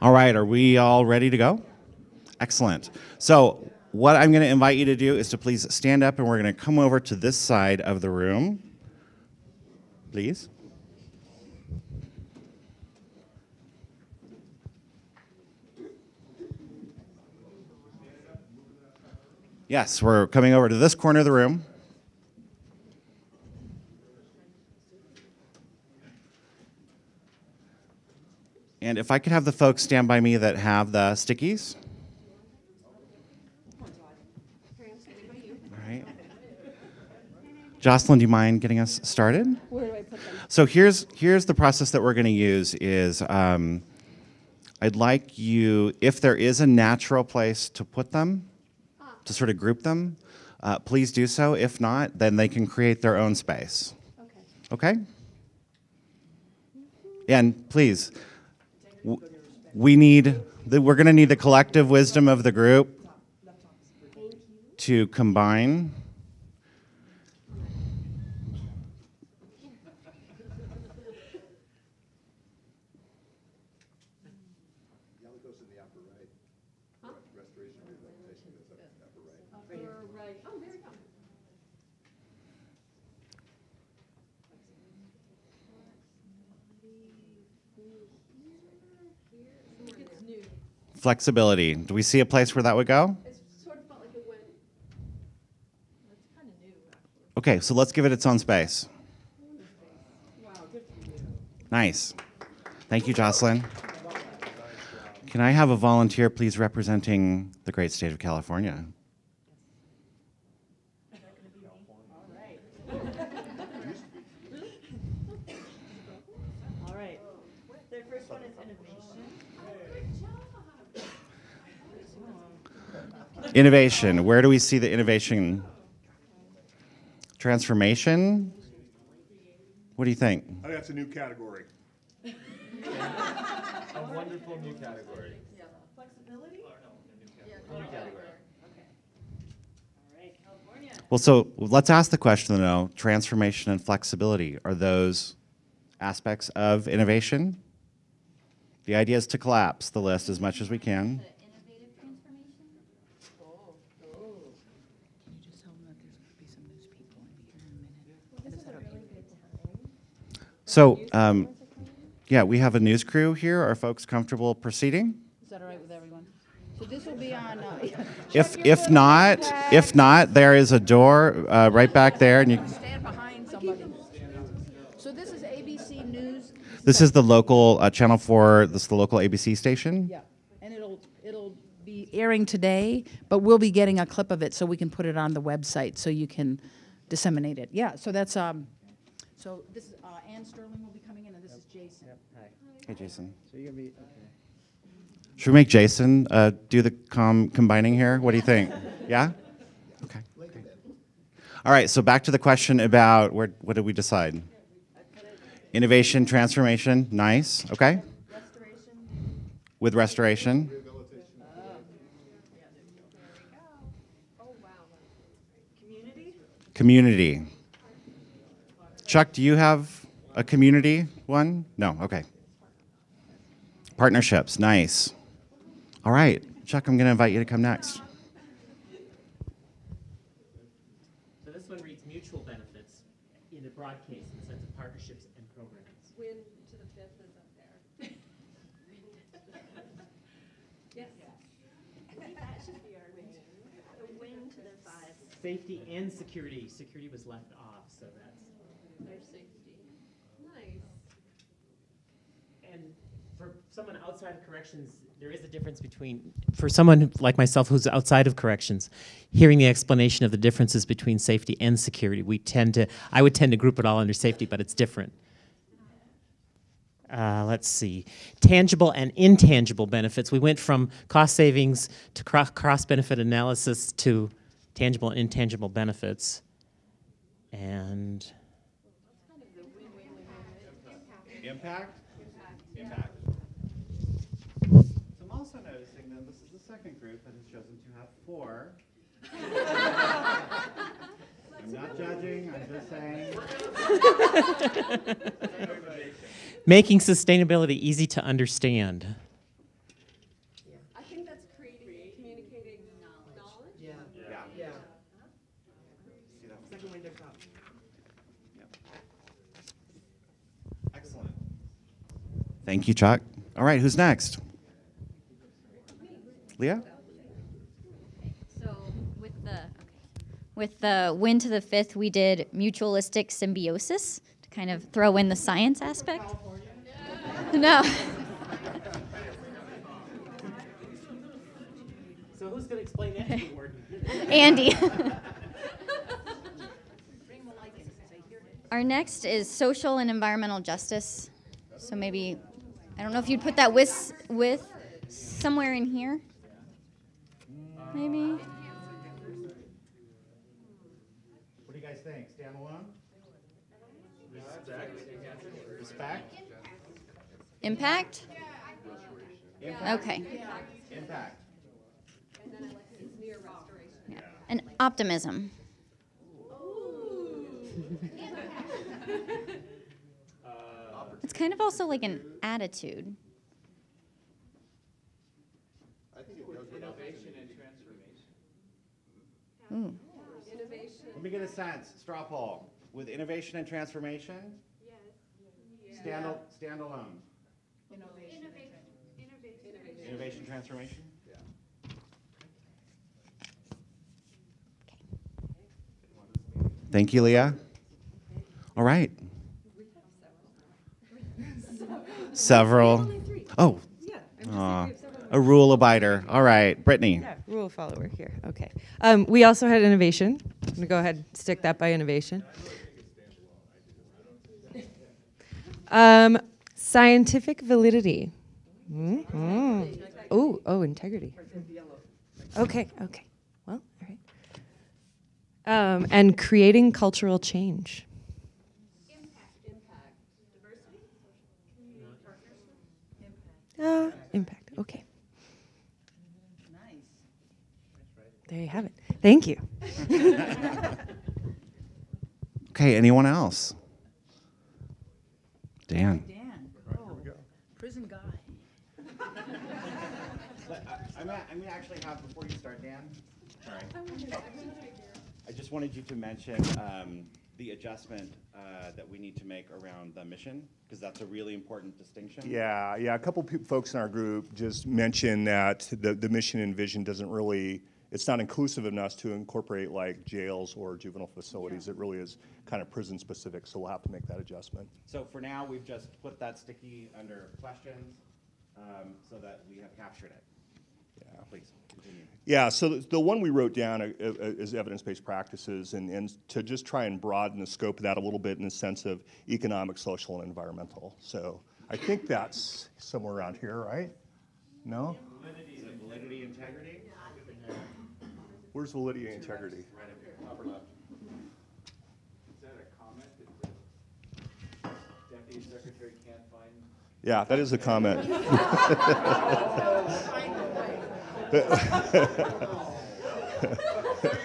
All right, are we all ready to go? Excellent. So what I'm going to invite you to do is to please stand up, and we're going to come over to this side of the room. Please. Yes, we're coming over to this corner of the room. And if I could have the folks stand by me that have the stickies. All right. Jocelyn, do you mind getting us started? Where do I put them? So here's the process that we're going to use is I'd like you, if there is a natural place to put them, to sort of group them, please do so. If not, then they can create their own space. Okay? And please, we're going to need the collective wisdom of the group to combine. Flexibility. Do we see a place where that would go? It sort of felt like it went. It's kind of new, actually. Okay, so let's give it its own space. Wow, good for you. Nice. Thank you, Jocelyn. Can I have a volunteer, please, representing the great state of California? All right. The first one is innovation. Innovation. Where do we see the innovation? Transformation? What do you think? I think that's a new category. A wonderful new category. Flexibility? A new category. Okay. All right, California. Well, so let's ask the question, though. Transformation and flexibility, are those aspects of innovation? The idea is to collapse the list as much as we can. The innovative transformation? Can you just tell them that there's going to be some news people in here in a minute? Is that okay? So, yeah, we have a news crew here. Are folks comfortable proceeding? Is that all right with everyone? So this will be on. If not, there is a door right back there, and you. Stand behind somebody. So this is ABC News. This is the local Channel 4. This is the local ABC station. Yeah, and it'll be airing today, but we'll be getting a clip of it so we can put it on the website so you can disseminate it. Yeah, so that's so this is Ann Sterling will be coming in, and this is Jason. Hey, Jason. So you're going to be, okay. Should we make Jason do the combining here? What do you think? Yeah? Okay. Great. All right, so back to the question about what did we decide? Innovation, transformation, nice. Okay. Restoration. With restoration. Oh, wow. Community? Community. Chuck, do you have a community one? No, okay. Partnerships, nice. All right, Chuck, I'm going to invite you to come next. So this one reads mutual benefits in a broad case in the sense of partnerships and programs. Win to the fifth is up there. Yes. That should be our win. The win to the five. Safety and security. Security was left off, so that's. There's safety. Nice. And for someone outside of corrections, there is a difference between, for someone like myself who's outside of corrections, hearing the explanation of the differences between safety and security, I would tend to group it all under safety, but it's different. Let's see. Tangible and intangible benefits. We went from cost savings to cross-benefit analysis to tangible and intangible benefits. And Impact? Impact. So I'm also noticing that this is the second group that has chosen to have 4. I'm not judging, I'm just saying. making sustainability easy to understand. Thank you, Chuck. All right, who's next? Leah? So with the win to the fifth, we did mutualistic symbiosis to kind of throw in the science aspect. No. So who's going to explain that to the word? Andy. Our next is social and environmental justice. So maybe, I don't know if you'd put that with somewhere in here. Maybe. What do you guys think? Stand alone? Respect? Impact? Impact? Okay. Impact. Yeah. And optimism. It's kind of also like an attitude. Innovation and transformation. Ooh. Let me get a sense. Straw poll. With innovation and transformation? Stand alone. Innovation, transformation? Thank you, Leah. All right. Several. Oh. A rule abider. All right. Brittany. Yeah, rule follower here. Okay. We also had innovation. I'm going to go ahead and stick that by innovation. Scientific validity. Oh, integrity. Okay. Well, all right. And creating cultural change. Impact. Okay. Nice. There you have it. Thank you. Okay, anyone else? Dan. Dan. Oh, prison guy. I'm going to actually have, before you start, Dan, sorry. I just wanted you to mention the adjustment that we need to make around the mission, because that's a really important distinction. Yeah. A couple folks in our group just mentioned that the mission and vision doesn't really, it's not inclusive enough to incorporate like jails or juvenile facilities. It really is kind of prison specific, so we'll have to make that adjustment. So for now, we've just put that sticky under questions so that we have captured it. Yeah, please continue. Yeah, so the one we wrote down is evidence-based practices, and to just try and broaden the scope of that a little bit in the sense of economic, social, and environmental. So I think that's somewhere around here, right? No? Validity, integrity? Where's validity and integrity? Is that a comment that the Deputy Secretary can't find? Yeah, that is a comment. So you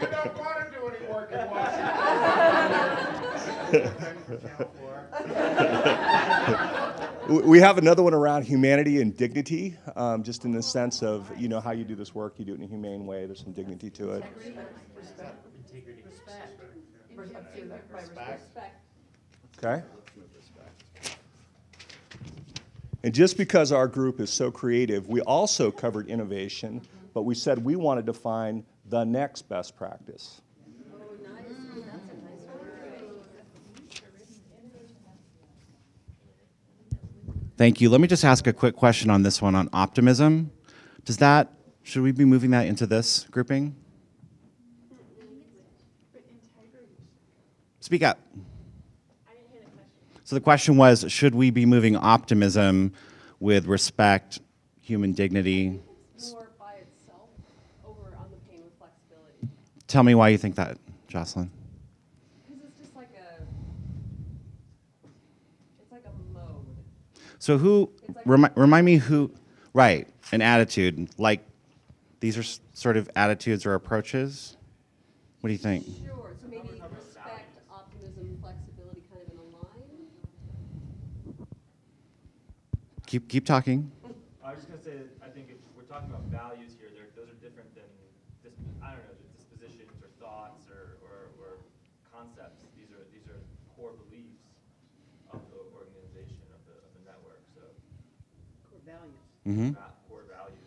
don't want to do any work in Washington. We have another one around humanity and dignity, just in the sense of, you know, how you do this work, you do it in a humane way, there's some dignity to it. Okay? And just because our group is so creative, we also covered innovation, but we said we wanted to find the next best practice. Thank you. Let me just ask a quick question on this one on optimism. Should we be moving that into this grouping? Speak up. So the question was, should we be moving optimism with respect, human dignity? More by itself over on the pain with flexibility. Tell me why you think that, Jocelyn. Because it's just like it's like a mode. So who, remind me who, right, an attitude, like these are sort of attitudes or approaches? What do you think? Sure, so maybe respect, optimism, flexibility kind of in a line. Keep talking. I was just going to say, I think if we're talking about values here, those are different than, I don't know, dispositions or thoughts or concepts. These are core beliefs of the organization, of the network. So Mm-hmm. core values.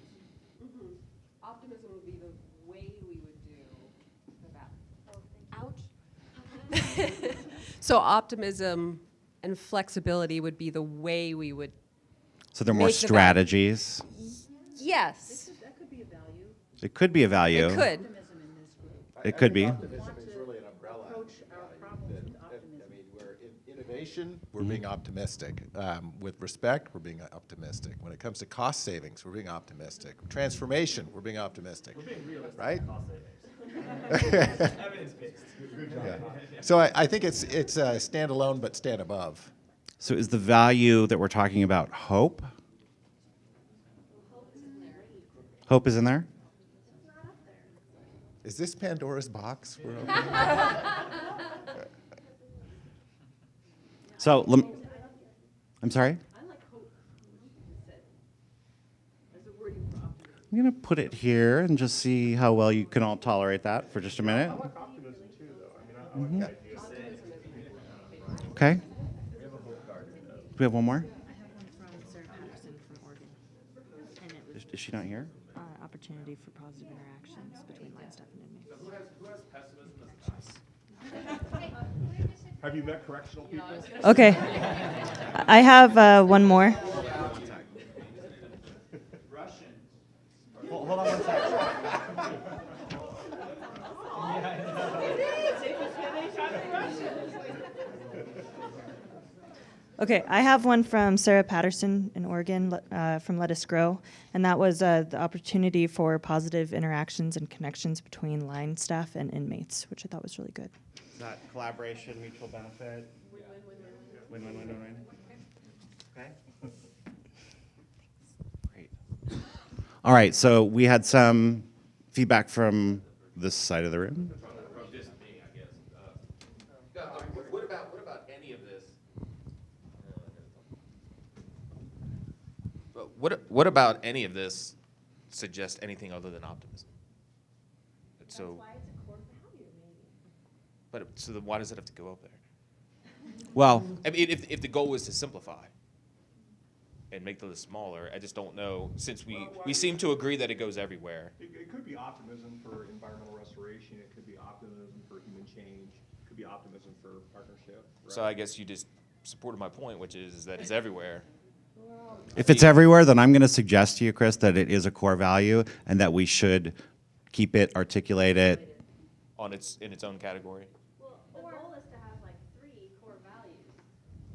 Optimism would be the way we would do the Ouch. So optimism and flexibility would be the way we would. So there are more Make the value. strategies. Yes, That could be a value. It could be a value. it could. Optimism in this group. It could be. Optimism is really an umbrella. Approach our problems with I optimism. mean, we're in innovation, we're being optimistic. With respect, we're being optimistic. When it comes to cost savings, we're being optimistic. Transformation, we're being optimistic. We're being realistic. Right? Cost savings. Evidence-based. Yeah. So I think it's stand alone, but stand above. So is the value that we're talking about hope? Hope is in there? Is this Pandora's box? We're opening? So, I'm sorry? I'm going to put it here and just see how well you can all tolerate that for just a minute. Optimism too, though. I mean, I like the idea. Okay. Do we have one more? I have one from Sarah Patterson from Oregon. And it was Is she not here? opportunity for positive interactions between line staff and inmates. Who has pessimism as a class? Have you met correctional people? Okay. I have one more. Hold on one second. Okay, I have one from Sarah Patterson in Oregon from Let Us Grow, and that was the opportunity for positive interactions and connections between line staff and inmates, which I thought was really good. Is that collaboration, mutual benefit? Win-win-win-win-win. Okay. Great. All right, so we had some feedback from this side of the room. From just me, I guess. What about any of this? But what about any of this suggest anything other than optimism? So. That's why it's a core value, maybe. But so then why does it have to go up there? Well, I mean, if the goal was to simplify and make the list smaller, I just don't know. Since we seem to agree that it goes everywhere. It could be optimism for environmental restoration. It could be optimism for human change. It could be optimism for partnership. Right? So I guess you just supported my point, which is that it's everywhere. if it's everywhere, then I'm going to suggest to you, Chris, that it is a core value and that we should keep it, articulate it. In its own category. Well, the goal is to have like 3 core values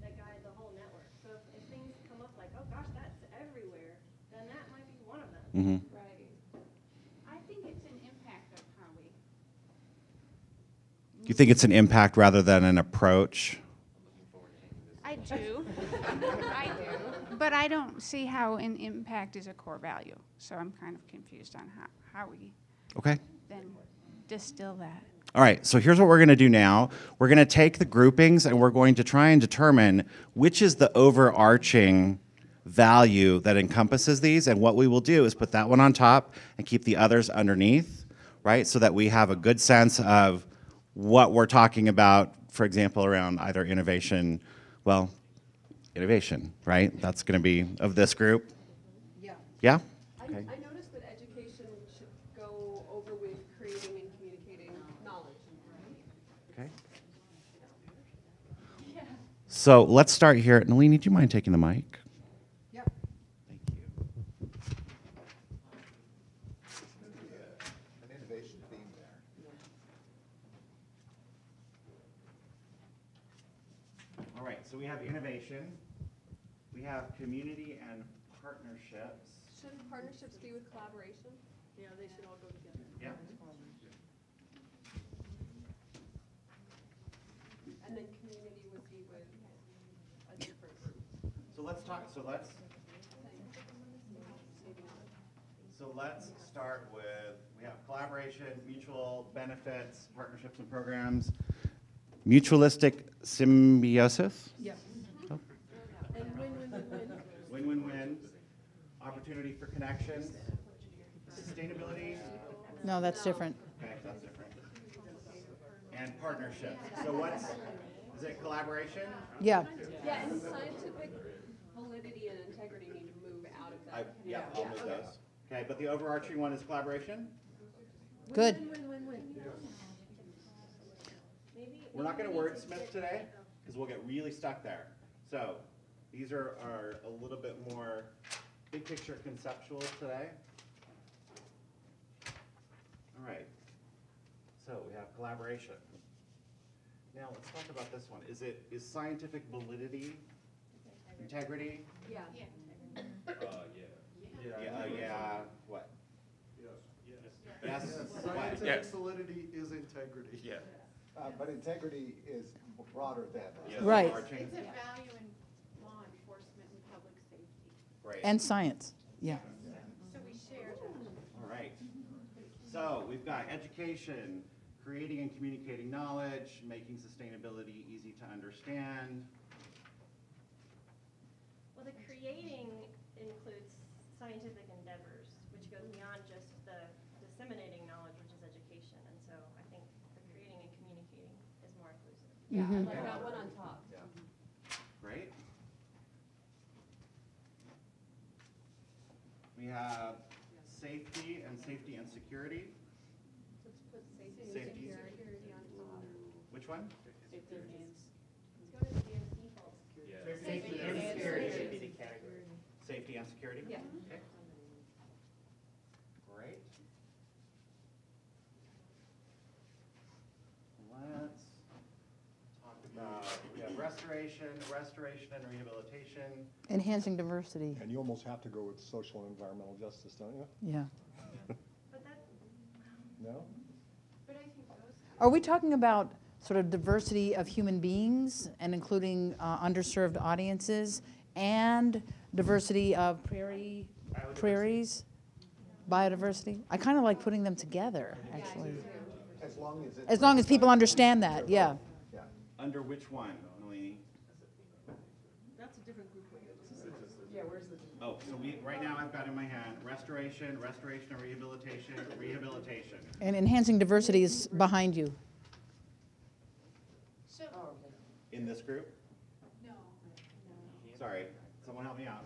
that guide the whole network. So if things come up like, oh gosh, that's everywhere, then that might be one of them. Mm-hmm. Right. I think it's an impact of how we. You think it's an impact rather than an approach? I do. I do. But I don't see how an impact is a core value. So I'm kind of confused on how we Okay. then distill that. All right, so here's what we're going to do now. We're going to take the groupings and we're going to try and determine which is the overarching value that encompasses these, and what we will do is put that one on top and keep the others underneath, right? So that we have a good sense of what we're talking about, for example, around either innovation, right? That's going to be of this group. Yeah. Yeah? I noticed that education should go over with creating and communicating knowledge. Okay. So let's start here. Nalini, do you mind taking the mic? Yep. Thank you. An innovation theme there. All right, so we have innovation. We have community and partnerships. Should partnerships be with collaboration? Yeah, they should all go together. Yeah. And then community would be with a different group. So let's talk. So let's start with, we have collaboration, mutual benefits, partnerships and programs, mutualistic symbiosis. Yeah. Oh. And win-win-win-win. Win-win-win, opportunity for connection, sustainability. No, that's different. Okay, that's different. And partnerships. So is it collaboration? Yeah. Yeah, and scientific validity and integrity need to move out of that. Yeah, I'll move those. Okay, but the overarching one is collaboration? Good. Win-win-win-win. We're not going to wordsmith today because we'll get really stuck there. So these are a little bit more big picture conceptual today. All right. So we have collaboration. Now let's talk about this one. Is scientific validity, integrity? Yeah. Yeah. What? Yes. What? Scientific Yes. validity is integrity. Yeah. But integrity is broader than that. Yes, Right. overarching. It's a value in law enforcement and public safety. Right. And science, yeah. So we share that. All right. So we've got education, creating and communicating knowledge, making sustainability easy to understand. Well, the creating includes scientific endeavors, which go beyond just the disseminating knowledge, which is education. And so I think the creating and communicating is more inclusive. Yeah, I like that one on top. Great. We have safety and security. Let's put Safety. safety and security on top. Which one? Let's go to the default. Safety and security should be the category. Safety and security? Yeah. Okay. Great. Let's talk about, we have restoration and rehabilitation. Enhancing diversity, And you almost have to go with social and environmental justice, don't you? yeah. But that, No? But I think those. Are we talking about sort of diversity of human beings and including underserved audiences and diversity of prairies, biodiversity? I kind of like putting them together, actually. As long as it's. As long as people understand that, yeah. Yeah. Under which one, Nalini? that's a different group. Oh, so right now I've got in my hand restoration and rehabilitation. And enhancing diversity is behind you. So, In this group? no. Sorry, someone help me out.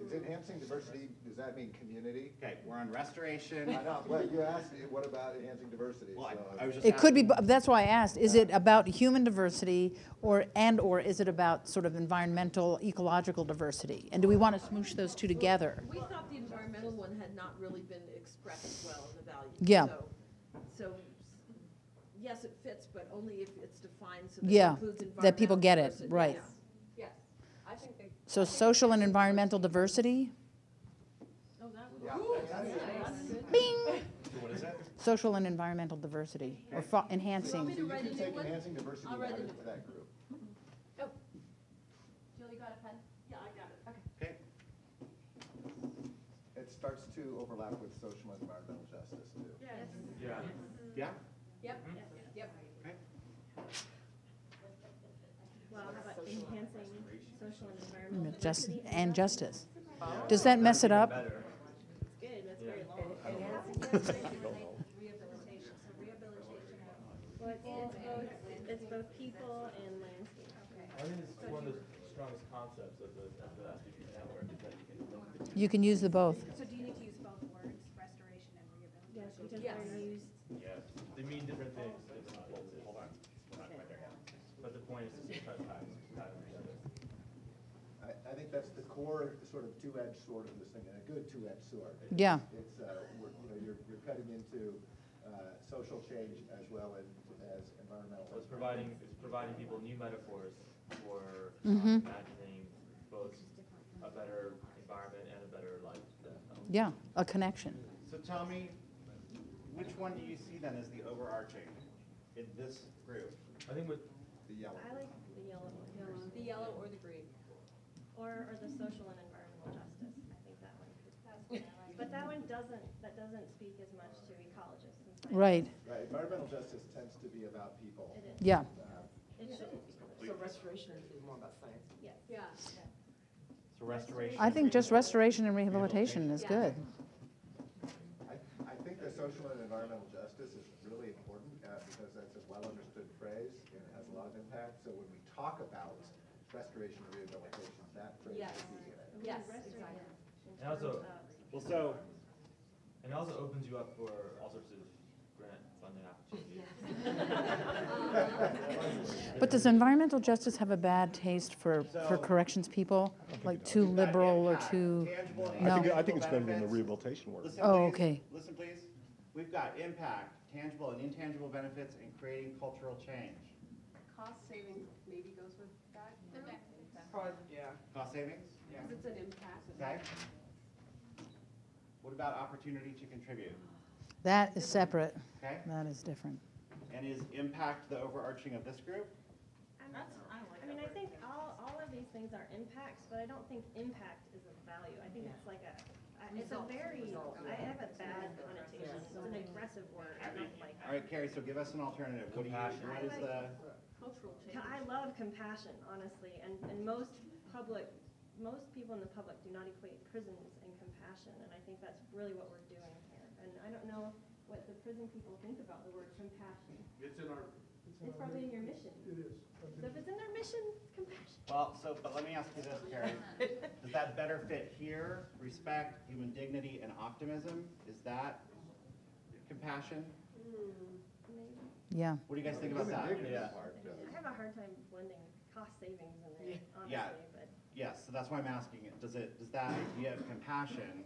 Is enhancing diversity, does that mean community? Okay, we're on restoration. I know, well, you asked me, what about enhancing diversity? Well, So- I was just It could be, asking. that's why I asked, is it about human diversity or is it about sort of environmental, ecological diversity? And do we want to smoosh those two together? We thought the environmental one had not really been expressed well in the values. Yeah. So, yes, it fits, but only if it's defined so that it Yeah, includes environmental that people get it, diversity. right. Yes. Yes, I think they. So social and environmental diversity? Oh, that would. Yeah. Bing! So what is it? Social and environmental diversity, or enhancing. So you can take enhancing diversity I'll and write add a it new to that group. Jill, you got a pen? Yeah, I got it. Okay. Okay. It starts to overlap with social and environmental justice too. Yes. Yeah. Yeah? Yep, yep. Okay. Well, how about enhancing social and environmental Just, diversity? and justice. Does that mess it up? Good, that's very long. Rehabilitation, so rehabilitation. Well, it's both people and landscape. I think it's one of the strongest concepts of the SDG network is that you can. You can use the both. So do you need to use both words, restoration and Yes, rehabilitation? because Yes. they're used. Yeah, they mean different things. Hold on, we're not quite there yet. But the point is to try to tie them together. I think that's the core sort of two-edged sword of this thing, and a good two-edged sword. Yeah. It's, you're cutting into social change as well as environmental. So it's providing people new metaphors for Mhm. imagining both a better environment and a better life. Yeah, a connection. So tell me, which one do you see then as the overarching in this group? I think with The yellow. I like the yellow one. The yellow or the green. Or the social and environmental justice. I think that one. But that one doesn't speak as much to ecologists and scientists. Right, Right, environmental justice tends to be about people. It is. yeah. It shouldn't be. So restoration is more about science. Yes. Yeah. So restoration. I think just restoration and rehabilitation is good. I think the social and environmental justice is really important because that's a well-understood phrase and it has a lot of impact. So when we talk about restoration and rehabilitation, that phrase Yes. would be here. Yes, exactly. And also, well, so, and it also opens you up for all sorts of grant funding opportunities. But does environmental justice have a bad taste for corrections people? Like too liberal or too, no? I think it's better than the rehabilitation work. Listen, Oh, please. okay. Listen, please. We've got impact, tangible and intangible benefits, and creating cultural change. Cost savings maybe goes with that? Yeah. Cost savings? Because it's an impact. Okay. What about opportunity to contribute? That is separate. Okay. That is different. And is impact the overarching of this group? I mean, I think all of these things are impacts, but I don't think impact is a value. I think it's like it's a very, I have a bad connotation. It's an aggressive word. I don't like All right, Carrie, so give us an alternative. What is the? Cultural change. I love compassion, honestly, and most people in the public do not equate prisons and compassion, and I think that's really what we're doing here. And I don't know what the prison people think about the word compassion. It's in our. It's probably in your mission. It is. So if it's in their mission, compassion. Well, but let me ask you this, Carrie. Does that better fit here? Respect, human dignity, and optimism? Is that compassion? Maybe. Yeah. What do you guys think about that? Yeah. I have a hard time blending cost savings in there, honestly, Yeah. but. Yes, so that's why I'm asking it. Does that idea of compassion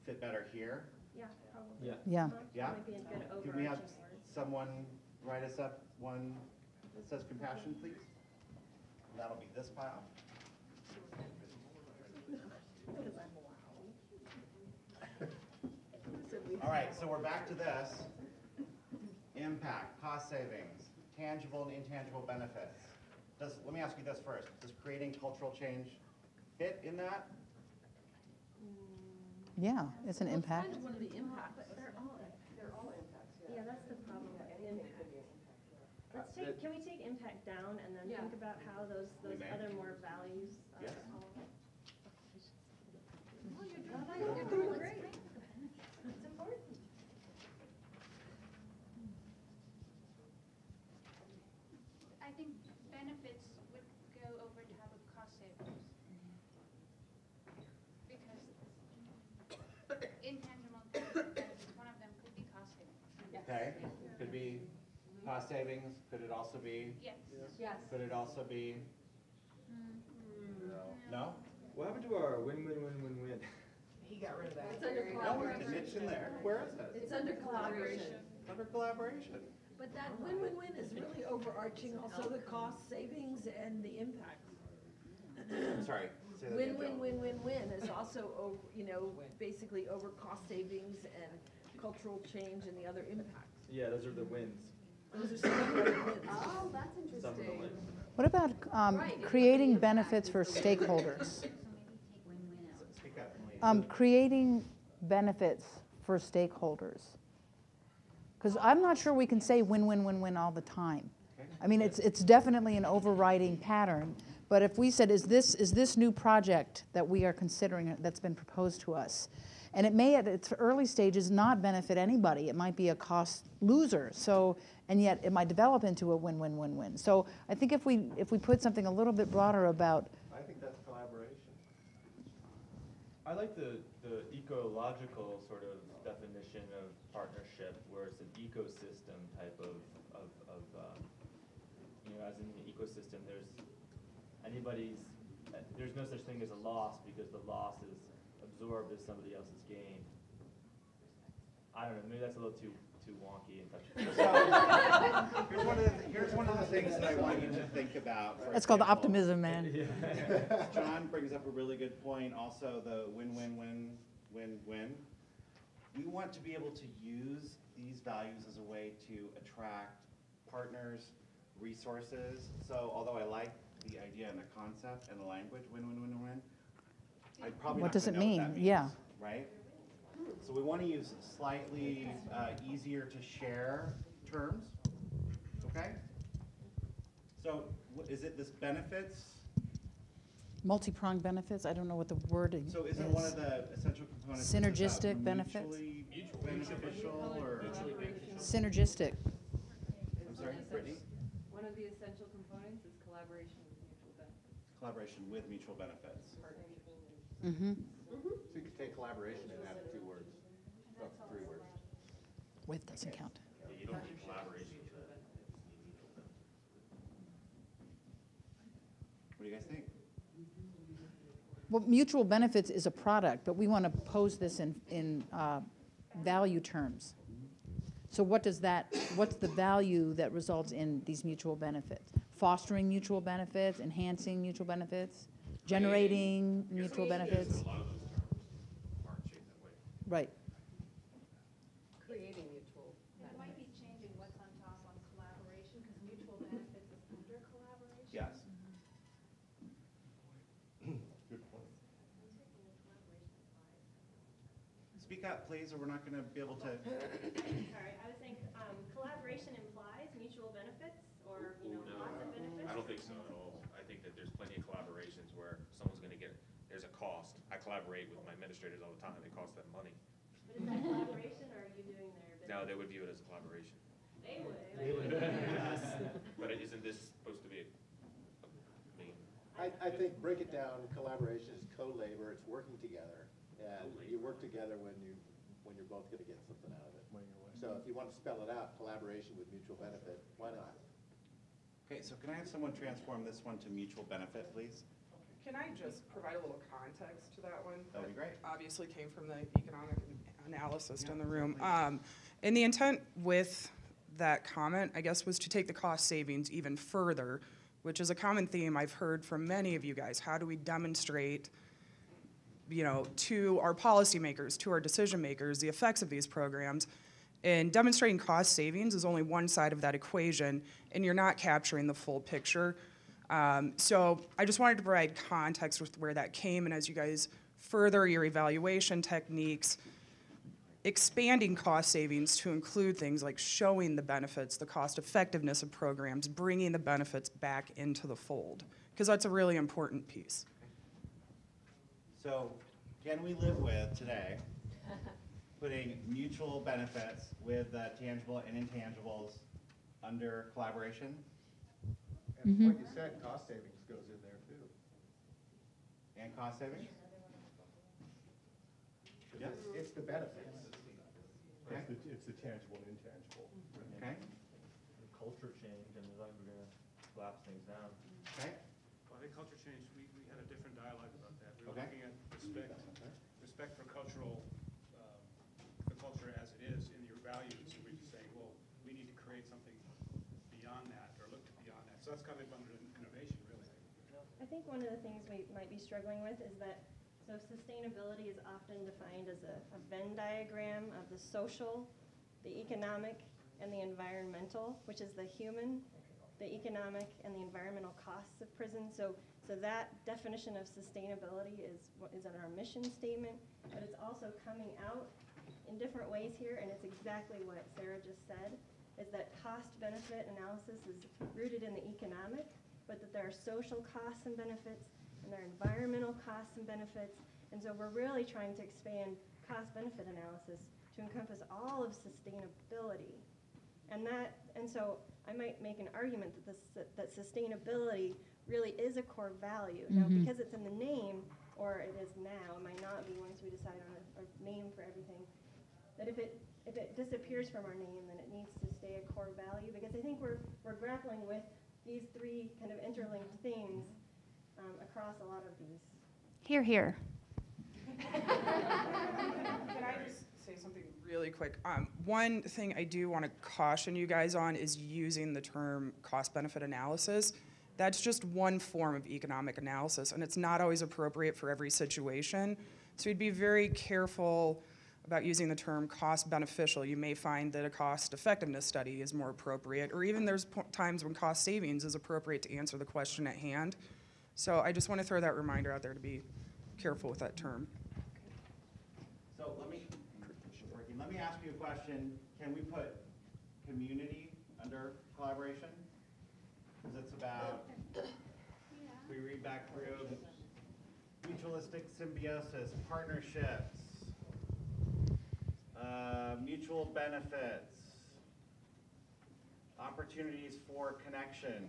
fit better here? Yeah, probably. Yeah. Yeah. Yeah? Might be a good Could we have overarching word. someone write us up one that says compassion, please? And that'll be this pile. All right, so we're back to this. Impact, cost savings, tangible and intangible benefits. Let me ask you this first. Does creating cultural change fit in that? Yeah, it's an impact. Kind of one of the impacts. But they're all impacts, Yeah, that's the problem with impact. Can we take impact down and then Yeah. think about how those may. other more values are Yes. all. You're doing great. It's important. I think benefits would go over top of cost savings. Because intangible benefits, one of them could be cost savings. Okay, could be cost savings, could it also be? Yes. Yes. Could it also be? No? What happened to our win-win-win-win-win? He got rid of that. It's under No, collaboration. it's in there. Where is it? It's under collaboration. Under collaboration. But that win-win-win is really overarching also the cost savings and the impact. I'm sorry, say that again, Jill. Win-win-win-win-win is also, basically over cost savings and cultural change and the other impacts. Yeah, those are the wins. Those are some of the wins. Oh, that's Some of the interesting. wins. What about creating benefits for stakeholders? Speak up, please. Creating benefits for stakeholders. Because I'm not sure we can say win-win-win-win all the time. I mean, it's definitely an overriding pattern. But if we said, is this new project that we are considering that's been proposed to us, and it may at its early stages not benefit anybody. It might be a cost loser. So, and yet it might develop into a win-win-win-win. So I think if we put something a little bit broader about. I think that's collaboration. I like the ecological sort of definition of partnership, where it's an ecosystem type of as in the ecosystem, there's no such thing as a loss because the loss is absorbed as somebody else's gain. I don't know, maybe that's a little too wonky and touchy. Here's one of the things that I want you to think about. That's called optimism, man. John brings up a really good point, also the win-win-win-win-win. We want to be able to use these values as a way to attract partners, resources. So although I like the idea and the concept and the language, win-win-win-win, I'd probably What not does gonna it know what mean? that means, Yeah. right? So we want to use slightly easier to share terms, okay? So is it this benefits? Multi-pronged benefits, I don't know what the wording is. So isn't one of the essential components Synergistic benefits? mutually beneficial or? Synergistic. I'm sorry, Brittany? One of the essential components is collaboration with mutual benefit. collaboration with mutual benefits. Mm-hmm. So you could take collaboration and add 2 words, up to 3 words. With doesn't count. Yeah, you don't need collaboration for that. What do you guys think? Well, mutual benefits is a product, but we want to pose this in value terms. So what's the value that results in these mutual benefits? Fostering mutual benefits, enhancing mutual benefits, generating mutual benefits? A lot of those terms aren't shaped that way. Right. Creating mutual. It might be changing what's on top on collaboration, because mutual benefits is under collaboration. Yes. Good point. Speak up, please, or we're not going to be able to. Sorry, I was saying, collaboration implies mutual benefits or, lots of benefits. I don't think so at all. I think that there's plenty of collaborations where someone's gonna get, there's a cost. I collaborate with my administrators all the time, it costs them money. But is that collaboration or are you doing their business? No, they would view it as a collaboration. They would. But isn't this supposed to be, I think break it down, collaboration is co-labor, it's working together. And you work together when you're both gonna get something out of it. So if you want to spell it out, collaboration with mutual benefit, why not? Okay, so can I have someone transform this one to mutual benefit, please? Can I just provide a little context to that one? That'd be great. Obviously came from the economic analyst in the room. And the intent with that comment, I guess, was to take the cost savings even further, which is a common theme I've heard from many of you guys. How do we demonstrate, to our policymakers, to our decision makers, the effects of these programs? And demonstrating cost savings is only one side of that equation, and you're not capturing the full picture. So I just wanted to provide context with where that came, and as you guys further your evaluation techniques, expanding cost savings to include things like showing the benefits, the cost effectiveness of programs, bringing the benefits back into the fold, because that's a really important piece. So can we live with today putting mutual benefits with tangible and intangibles under collaboration? And what you said, cost savings goes in there too. And cost savings? Yes. It's the benefits. Okay. It's the tangible and intangible. Okay. Culture change, and we're gonna collapse things down. Okay. Well, I think culture change, we had a different dialogue about that. We were Okay. looking at respect for cultural, the culture as it is in your values, and we're just saying, well, we need to create something beyond that, or look beyond that. So that's kind of under innovation, really. I think one of the things we might be struggling with is that, so sustainability is often defined as a Venn diagram of the social, the economic, and the environmental, which is the human, the economic, and the environmental costs of prison. So that definition of sustainability is what is in our mission statement, but it's also coming out in different ways here, and it's exactly what Sarah just said, is that cost-benefit analysis is rooted in the economic, but that there are social costs and benefits, and there are environmental costs and benefits, and so we're really trying to expand cost-benefit analysis to encompass all of sustainability. And so I might make an argument that sustainability really is a core value. Now, because it's in the name, or it is now, it might not be once we decide on a name for everything, that if it disappears from our name, then it needs to stay a core value, because I think we're grappling with these three kind of interlinked themes across a lot of these. Hear, hear. Can I just say something really quick? One thing I do want to caution you guys on is using the term cost-benefit analysis. That's just one form of economic analysis, and it's not always appropriate for every situation. So you'd be very careful about using the term cost-beneficial. You may find that a cost-effectiveness study is more appropriate, or even there's times when cost savings is appropriate to answer the question at hand. So I just want to throw that reminder out there to be careful with that term. So let me ask you a question. Can we put community under collaboration? Because it's about, we read back through mutualistic symbiosis, partnerships, mutual benefits, opportunities for connection.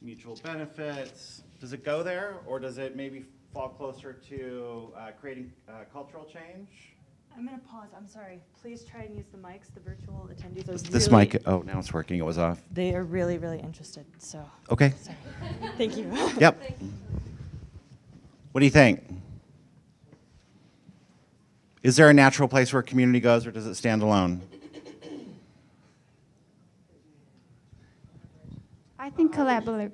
mutual benefits. Does it go there, or does it maybe fall closer to creating cultural change? I'm going to pause. I'm sorry. Please try and use the mics. The virtual attendees are This really, mic, oh, now it's working. It was off. They are really, really interested. So. Okay. Sorry. Thank you. Yep. What do you think? Is there a natural place where community goes, or does it stand alone? I think collaborative.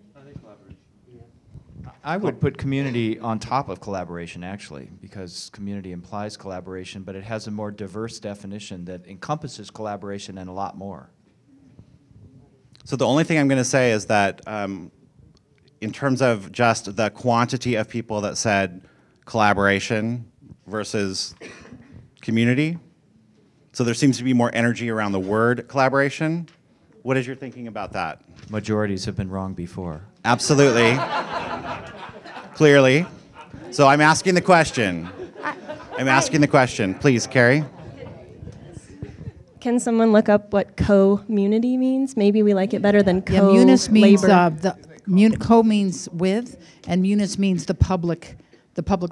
I would put community on top of collaboration, actually, because community implies collaboration, but it has a more diverse definition that encompasses collaboration and a lot more. So the only thing I'm going to say is that in terms of just the quantity of people that said collaboration versus community, so there seems to be more energy around the word collaboration. What is your thinking about that? Majorities have been wrong before. Absolutely. Clearly. So I'm asking the question. I'm asking the question. Please, Carrie. Can someone look up what co-munity means? Maybe we like it better than Yeah, munis means co-labor. co means with, and munis means the public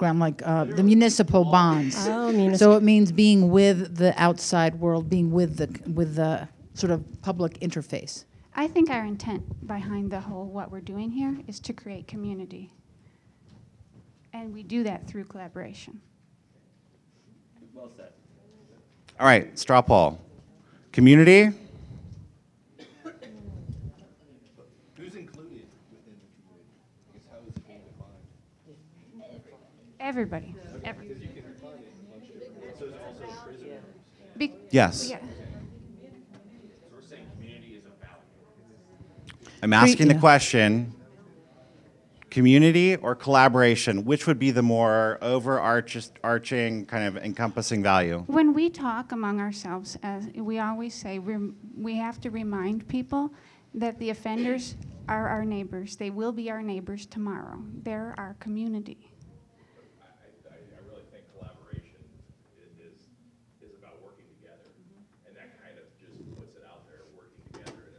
realm, like the municipal bonds. Oh, municipal. So it means being with the outside world, being with the sort of public interface. I think our intent behind the whole what we're doing here is to create community. And we do that through collaboration. Well said. All right, straw poll. Community? Who's included within the community? I guess how is it being defined? Everybody. Yes. Yeah. I'm asking the Yeah. question, community or collaboration, which would be the more overarching kind of encompassing value? When we talk among ourselves, we always say we have to remind people that the offenders are our neighbors. They will be our neighbors tomorrow. They're our community. I really think collaboration is about working together, and that kind of just puts it out there, working together,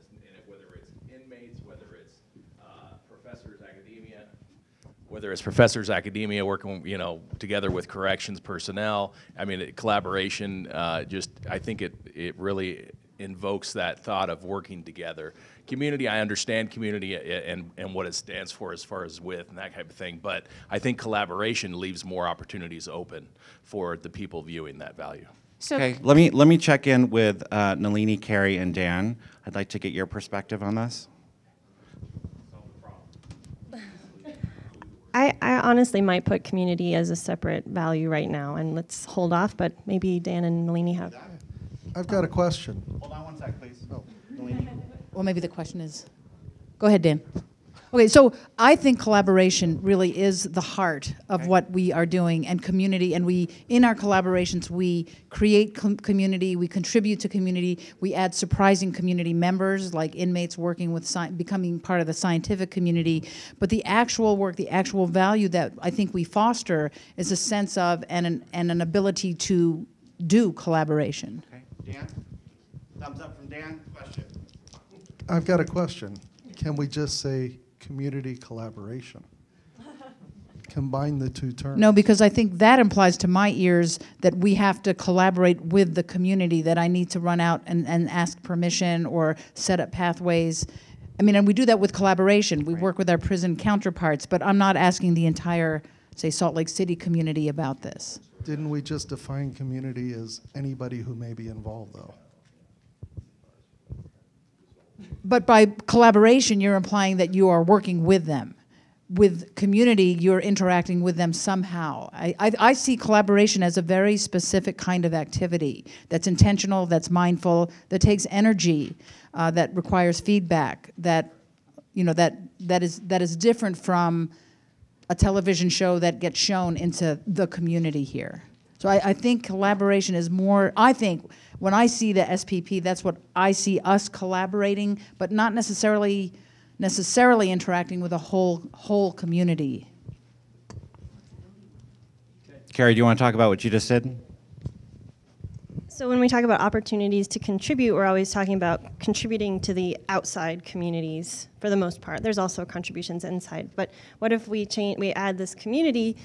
whether it's inmates, whether it's professors, academia working, together with corrections personnel. I mean, collaboration. I think it really invokes that thought of working together. Community, I understand community and what it stands for as far as with and that type of thing, but I think collaboration leaves more opportunities open for the people viewing that value. So Okay, let me check in with Nalini, Carrie, and Dan. I'd like to get your perspective on this. I honestly might put community as a separate value right now, and let's hold off, but maybe Dan and Nalini have. I've got a question. Hold on one sec, please. Well, maybe the question is, go ahead, Dan. Okay, so I think collaboration really is the heart of what we are doing, and community, and in our collaborations, we create community, we contribute to community, we add surprising community members, like inmates working with, becoming part of the scientific community, but the actual work, the actual value that I think we foster is a sense of and an ability to do collaboration. Okay, Dan? Thumbs up from Dan. Question. I've got a question. Can we just say community collaboration? Combine the two terms. No, because I think that implies to my ears that we have to collaborate with the community, that I need to run out and ask permission or set up pathways. I mean, and we do that with collaboration. We work with our prison counterparts, but I'm not asking the entire, say, Salt Lake City community about this. Didn't we just define community as anybody who may be involved, though? But by collaboration, you're implying that you are working with them. With community, you're interacting with them somehow. I see collaboration as a very specific kind of activity that's intentional, that's mindful, that takes energy, that requires feedback, that is different from a television show that gets shown into the community here. So I think collaboration is more, I think when I see the SPP, that's what I see, us collaborating, but not necessarily interacting with a whole community. Carrie, do you want to talk about what you just did? So when we talk about opportunities to contribute, we're always talking about contributing to the outside communities for the most part. There's also contributions inside. But what if we add this community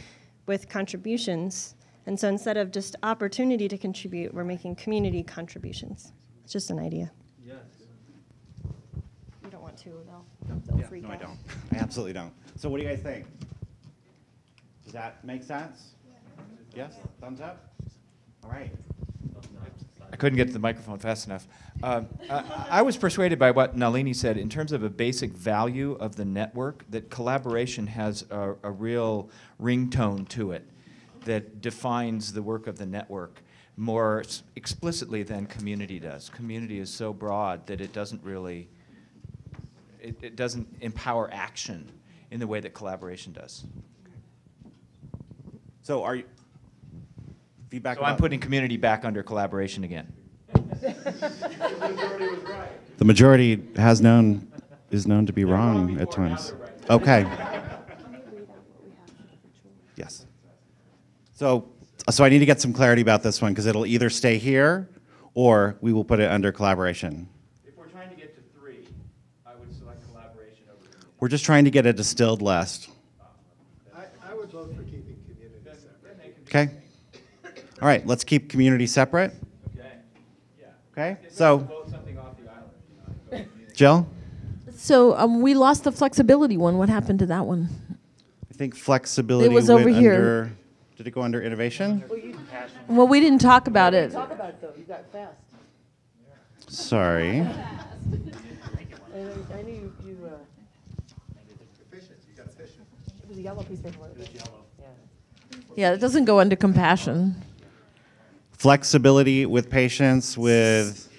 with contributions? And so instead of just opportunity to contribute, we're making community contributions. It's just an idea. Yes. You don't want to, they'll Yeah, freak no, out. I don't. I absolutely don't. So what do you guys think? Does that make sense? Yes? Thumbs up? All right. I couldn't get to the microphone fast enough. I was persuaded by what Nalini said in terms of a basic value of the network, that collaboration has a real ringtone to it that defines the work of the network more explicitly than community does. Community is so broad that it doesn't really, it doesn't empower action in the way that collaboration does. So are you, feedback? So I'm putting community back under collaboration again. The majority is known to be wrong at times. Okay. Yes. So I need to get some clarity about this one because it'll either stay here or we will put it under collaboration. If we're trying to get to 3, I would select collaboration over community. We're just trying to get a distilled list. I would vote for keeping community separate. Okay. All right, let's keep community separate. Okay. Yeah. Okay. So, Vote something off the island. Jill, So we lost the flexibility one. What happened to that one? I think flexibility It was over went here. under. Did it go under innovation? Well, we didn't talk about it. Talk about it, though. You got fast. Sorry. I knew you Efficient, you got efficient. it was a yellow piece of paper. Yeah, it doesn't go under compassion. Flexibility with patience, with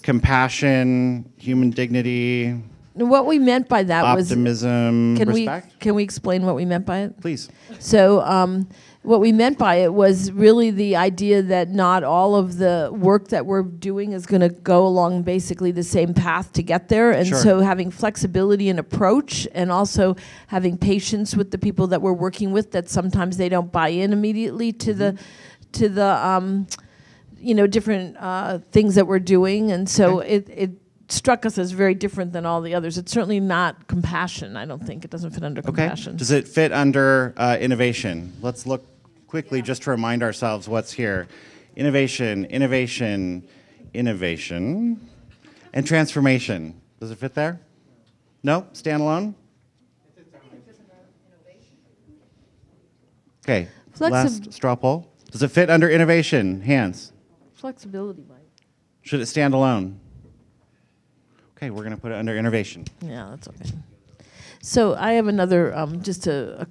compassion, human dignity, What we meant by that optimism, was respect. Can we explain what we meant by it? Please. So what we meant by it was really the idea that not all of the work that we're doing is going to go along basically the same path to get there. And Sure. so having flexibility in approach and also having patience with the people that we're working with, that sometimes they don't buy in immediately to the different things that we're doing. And so it struck us as very different than all the others. It's certainly not compassion, I don't think. It doesn't fit under Okay. compassion. Does it fit under innovation? Let's look quickly just to remind ourselves what's here. Innovation, innovation, innovation, and transformation. Does it fit there? No? Standalone? Okay. Last straw poll. Does it fit under innovation? Hands. Flexibility, Mike. Should it stand alone? Okay, we're going to put it under innovation. Yeah, that's okay. So I have another, just a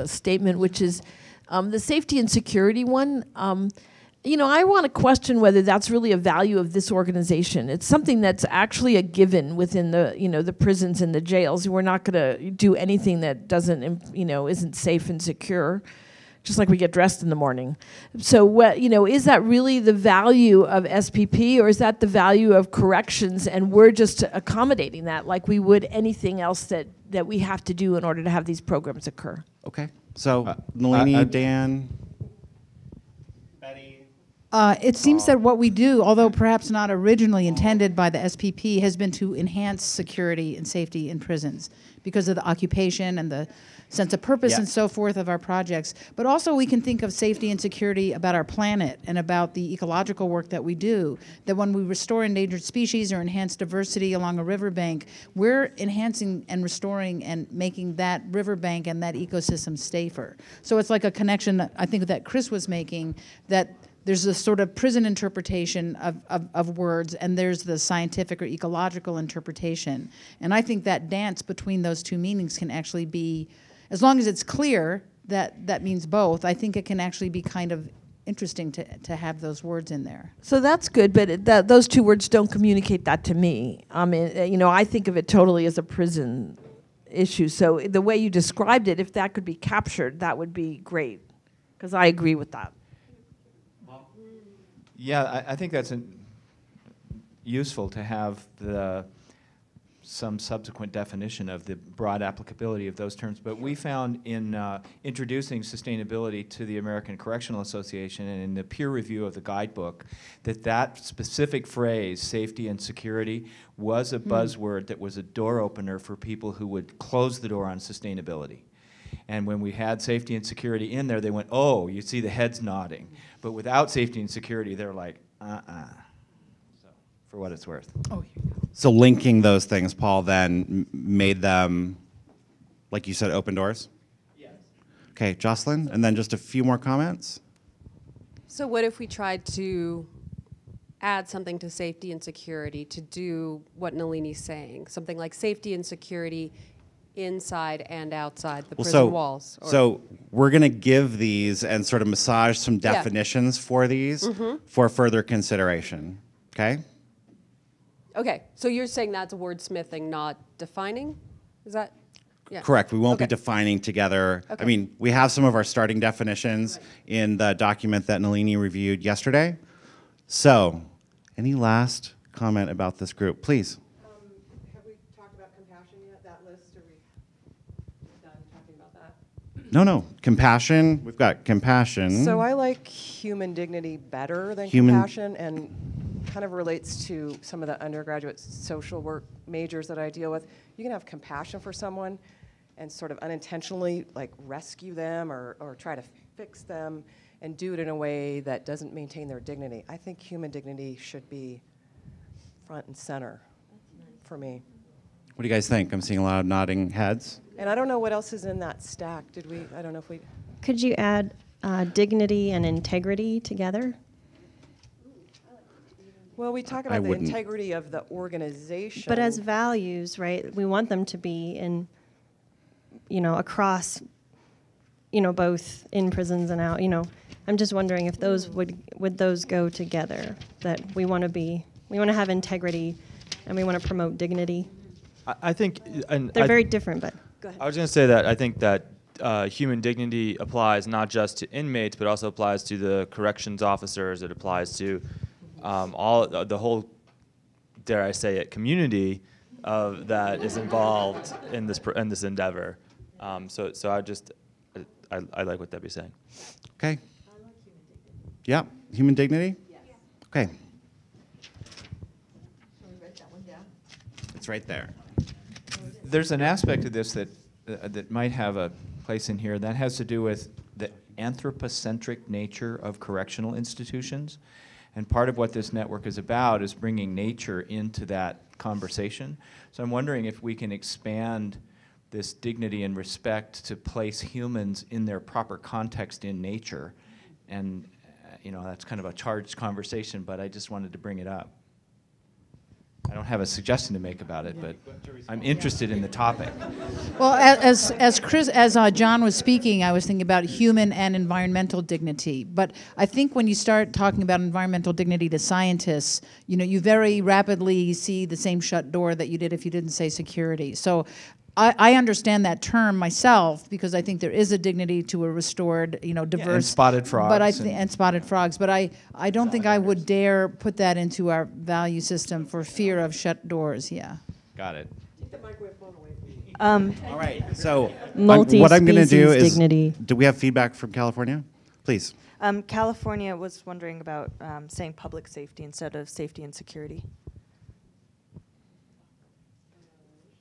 statement, which is the safety and security one. I want to question whether that's really a value of this organization. It's something that's actually a given within the prisons and the jails. We're not going to do anything that doesn't, isn't safe and secure. Just like we get dressed in the morning. So what, is that really the value of SPP, or is that the value of corrections, and we're just accommodating that like we would anything else that we have to do in order to have these programs occur? Okay. So, Nalini, Dan, It seems that what we do, although perhaps not originally intended by the SPP, has been to enhance security and safety in prisons because of the occupation and the sense of purpose and so forth of our projects. But also we can think of safety and security about our planet and about the ecological work that we do, that when we restore endangered species or enhance diversity along a riverbank, we're enhancing and restoring and making that riverbank and that ecosystem safer. So it's like a connection that I think that Chris was making, that there's a sort of prison interpretation of words, and there's the scientific or ecological interpretation. And I think that dance between those two meanings can actually be, as long as it's clear that that means both, I think it can actually be kind of interesting to have those words in there. So that's good, but those two words don't communicate that to me. I mean, I think of it totally as a prison issue. So the way you described it, if that could be captured, that would be great, because I agree with that. Yeah, I think that's useful to have the some subsequent definition of the broad applicability of those terms. But we found in introducing sustainability to the American Correctional Association and in the peer review of the guidebook that that specific phrase, safety and security, was a buzzword that was a door opener for people who would close the door on sustainability. And when we had safety and security in there, they went, oh, you see the heads nodding. But without safety and security, they're like, So, for what it's worth. Oh, So linking those things, Paul, then made them, like you said, open doors? Yes. Okay, Jocelyn, and then just a few more comments. So what if we tried to add something to safety and security to do what Nalini's saying? Something like safety and security inside and outside the prison walls? Or So we're going to give these and sort of massage some Yeah. definitions for these for further consideration, okay? Okay, so you're saying that's wordsmithing, not defining? Is that? Yeah. Correct. We won't be Okay. defining together. Okay. I mean, we have some of our starting definitions in the document that Nalini reviewed yesterday. So, any last comment about this group, please? Have we talked about compassion yet, that list? Are we done talking about that? No. Compassion. We've got compassion. So I like human dignity better than Human- compassion, and kind of relates to some of the undergraduate social work majors that I deal with. You can have compassion for someone and sort of unintentionally like rescue them or try to fix them and do it in a way that doesn't maintain their dignity. I think human dignity should be front and center for me. What do you guys think? I'm seeing a lot of nodding heads. And I don't know what else is in that stack. I don't know if we. Could you add dignity and integrity together? Well, we talk I about the wouldn't. integrity of the organization. But as values, right, we want them to be in, across, both in prisons and out, I'm just wondering if those would those go together, that we want to have integrity and we want to promote dignity. I think, and They're very different, but go ahead. I was going to say that I think that human dignity applies not just to inmates, but also applies to the corrections officers. It applies to the whole, dare I say it, community that is involved in this endeavor. So I like what Debbie's saying. Okay. Yeah. Human dignity? Yes. Okay. It's right there. There's an aspect of this that might have a place in here that has to do with the anthropocentric nature of correctional institutions. And part of what this network is about is bringing nature into that conversation. So I'm wondering if we can expand this dignity and respect to place humans in their proper context in nature. And, that's kind of a charged conversation, but I just wanted to bring it up. I don't have a suggestion to make about it, but I'm interested in the topic. Well, as John was speaking, I was thinking about human and environmental dignity. But I think when you start talking about environmental dignity to scientists, you very rapidly see the same shut door that you did if you didn't say security. So I understand that term myself because I think there is a dignity to a restored, diverse. And spotted frogs. But and spotted frogs. But I don't think I would dare put that into our value system for fear of shut doors. Yeah. Got it. All right. So Multi-species what I'm going to do is, dignity. do we have feedback from California? Please. California was wondering about saying public safety instead of safety and security.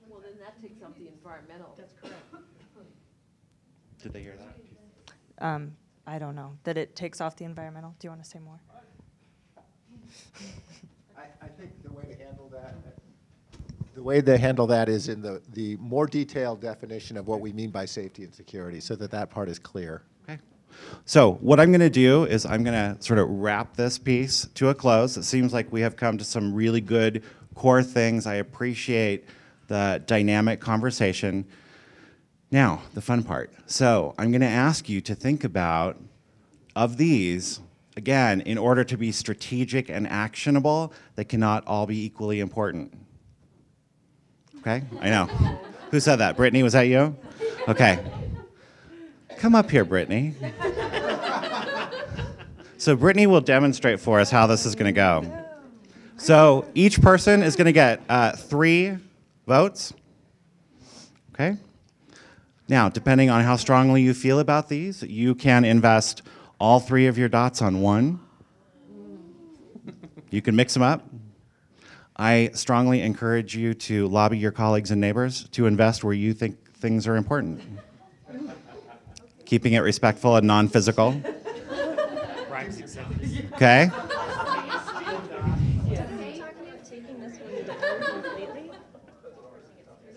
Well, then that takes out the environmental. That's correct. Did they hear that? I don't know. That it takes off the environmental. Do you want to say more? I think the way to handle that, the way they handle that is in the more detailed definition of what we mean by safety and security, so that part is clear. Okay. So what I'm going to do is I'm going to sort of wrap this piece to a close. It seems like we have come to some really good core things. I appreciate the dynamic conversation. Now, the fun part. So I'm going to ask you to think about, of these, again, in order to be strategic and actionable, they cannot all be equally important. Okay? I know. Who said that? Brittany, was that you? Okay. Come up here, Brittany. So Brittany will demonstrate for us how this is going to go. So each person is going to get 3 votes? Okay. Now, depending on how strongly you feel about these, you can invest all 3 of your dots on one. You can mix them up. I strongly encourage you to lobby your colleagues and neighbors to invest where you think things are important. Keeping it respectful and non-physical. Okay?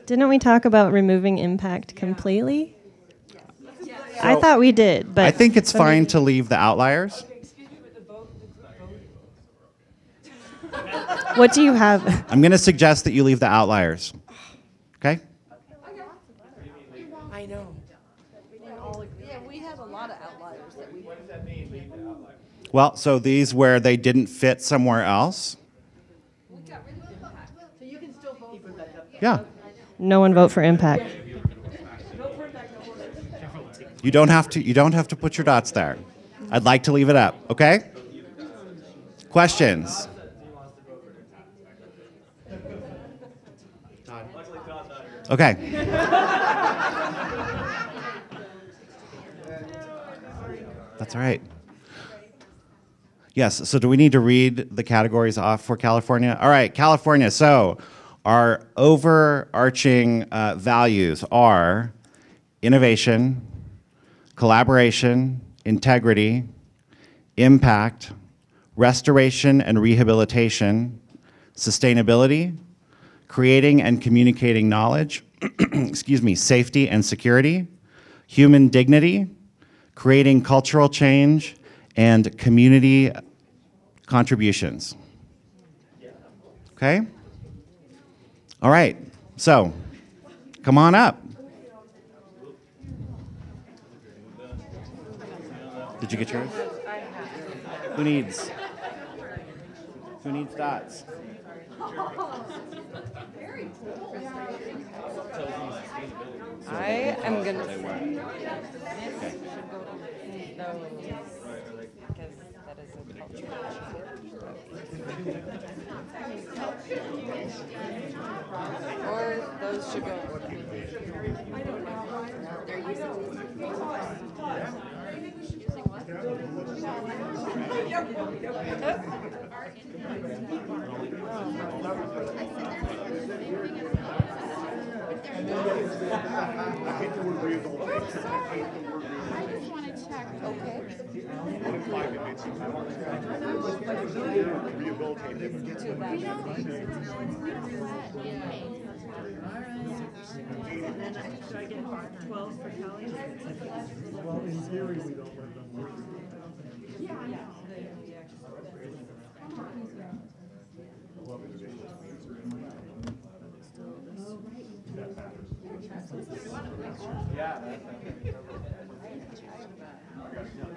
Didn't we talk about removing impact completely? I thought we did, but I think it's fine to leave the outliers. What do you have? I'm going to suggest that you leave the outliers. Okay? I know. Yeah, we have a lot of outliers that we. What does that mean? Well, so these where they didn't fit somewhere else. So you can still vote for that. Yeah. No one vote for impact. You don't have to put your dots there. I'd like to leave it up, okay? Questions? Okay. That's all right. Yes, so do we need to read the categories off for California? All right, California. So our overarching values are innovation, collaboration, integrity, impact, restoration and rehabilitation, sustainability, creating and communicating knowledge, excuse me, safety and security, human dignity, creating cultural change, and community contributions. Okay? All right, so come on up. Did you get yours? Who needs dots? I am gonna. Okay. No, because that is a cultural issue. Or those should go. I don't know. They're I just want to check. Okay. Should I get 12 for Kelly? Well, in theory, we don't let them work.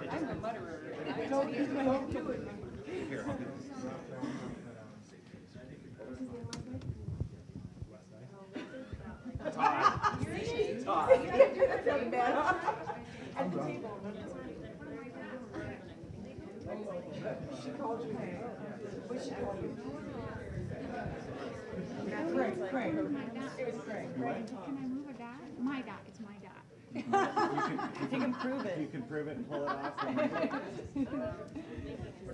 I'm a mutterer. Can I move a dot? My dot. It's my dot. You can prove it. You can prove it and pull it off. I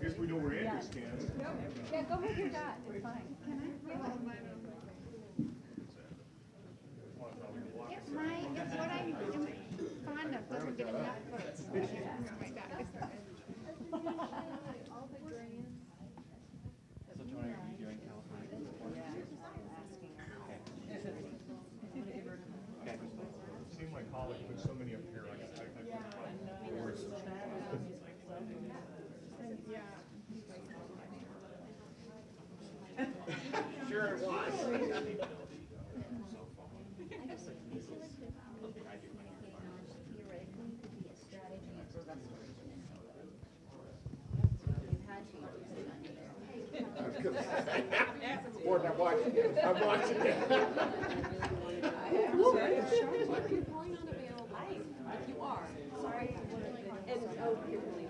guess we know where Andrew stands. Yeah, go with your dot. It's fine. Can I? It's what I'm fond of. Doesn't get enough votes. My dot. Seemed my colleague put so many up here. Sure it was. Gordon, I'm watching it. I'm watching it. You are. Sorry. And, oh, you're really.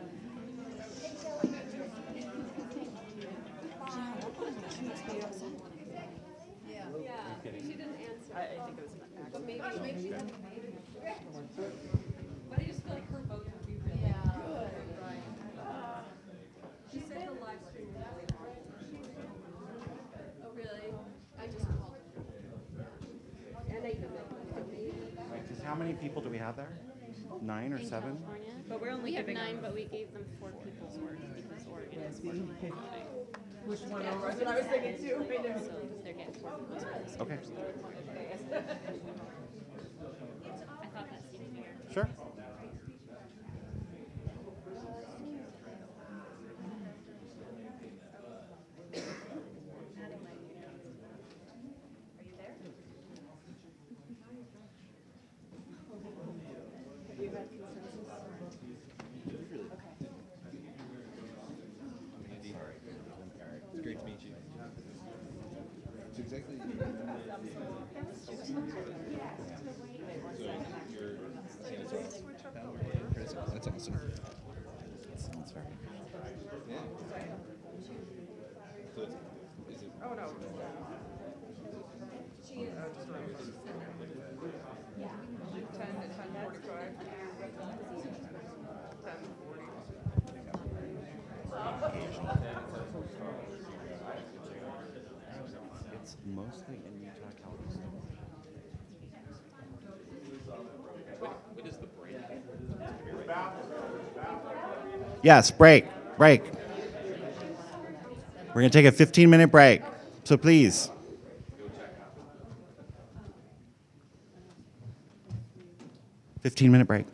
She didn't answer. I think it was an accident. But maybe. But I just feel like her vote would be really good. She said the live stream was really hard. Oh, really? I just called her. And I emailed her. Because how many people do we have there? 9 or 7? But we're only We have giving 9, them- but we gave them 4 people's worth because Oregon is voting. Which one? That's what I was thinking too. So they're getting 4 people's worth. Okay. I thought that seemed fair. Sure. It's great to meet you. It's exactly. That's awesome. Sounds very Yeah. So is it? Oh, no. Just around 10 to 10:45. 10:40. It's mostly in Utah, California. What is the break? Yes, break. We're going to take a 15-minute break. So please. 15-minute break.